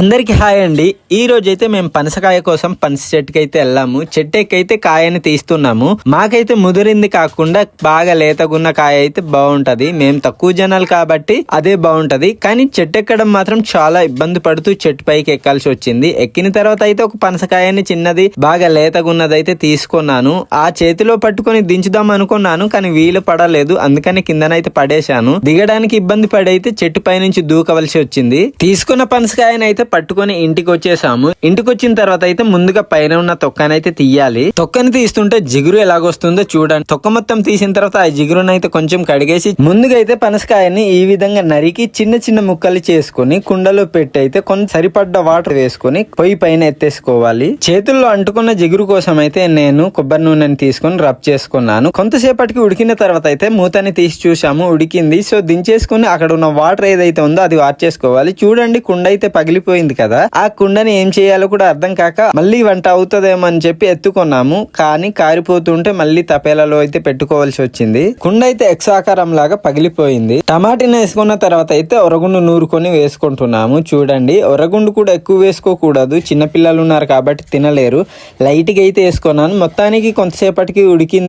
అందరికి హాయ్ అండి. ఈ రోజైతే మేము పనసకాయ కోసం పనస చెట్టుకి అయితే వెళ్ళాము. చెట్టు ఎక్కైతే కాయని తీస్తున్నాము. మాకైతే ముదిరింది కాకుండా బాగా లేతగున్న కాయ అయితే బాగుంటది. మేము తక్కువ జనాలు కాబట్టి అదే బాగుంటది. కానీ చెట్టు ఎక్కడం మాత్రం చాలా ఇబ్బంది పడుతూ చెట్టు పైకి ఎక్కాల్సి వచ్చింది. ఎక్కిన తర్వాత అయితే ఒక పనసకాయని చిన్నది బాగా లేతగున్నది అయితే తీసుకున్నాను. ఆ చేతిలో పట్టుకొని దించుదాం అనుకున్నాను, కానీ వీలు పడలేదు. అందుకని కిందనైతే పడేశాను. దిగడానికి ఇబ్బంది పడైతే చెట్టు పై నుంచి దూకవలసి వచ్చింది. తీసుకున్న పనసకాయని అయితే పట్టుకొని ఇంటికి వచ్చేసాము. ఇంటికి వచ్చిన తర్వాత అయితే ముందుగా పైన ఉన్న తొక్కనైతే తీయాలి. తొక్కని తీస్తుంటే జిగురు ఎలాగొస్తుందో చూడండి. తొక్క మొత్తం తీసిన తర్వాత ఆ జిగురునైతే కొంచెం కడిగేసి ముందుగా అయితే పనసకాయని ఈ విధంగా నరికి చిన్న చిన్న ముక్కలు చేసుకుని కుండలో పెట్టి అయితే కొంచెం సరిపడ్డ వాటర్ వేసుకుని పొయ్యి పైన ఎత్తేసుకోవాలి. చేతుల్లో అంటుకున్న జిగురు కోసం అయితే నేను కొబ్బరి నూనెని తీసుకుని రబ్ చేసుకున్నాను. కొంతసేపటికి ఉడికిన తర్వాత అయితే మూతని తీసి చూసాము, ఉడికింది. సో దించేసుకుని అక్కడ ఉన్న వాటర్ ఏదైతే ఉందో అది వార్చేసుకోవాలి. చూడండి, కుండ అయితే పగిలిపోయింది కదా. ఆ కుండని ఏం చేయాలో కూడా అర్థం కాక మళ్ళీ వంట అవుతుందేమో అని చెప్పి ఎత్తుకున్నాము. కానీ కారిపోతుంటే మళ్ళీ తపేలలో అయితే పెట్టుకోవాల్సి వచ్చింది. కుండ అయితే ఎక్స్ ఆకారం లాగా పగిలిపోయింది. టమాటాని వేసుకున్న తర్వాత అయితే ఒరగుండు నూరుకొని వేసుకుంటున్నాము. చూడండి, ఒరగుండు కూడా ఎక్కువ వేసుకోకూడదు, చిన్నపిల్లలు ఉన్నారు కాబట్టి తినలేరు. లైట్ గా అయితే వేసుకున్నాను. మొత్తానికి కొంతసేపటికి ఉడికింది.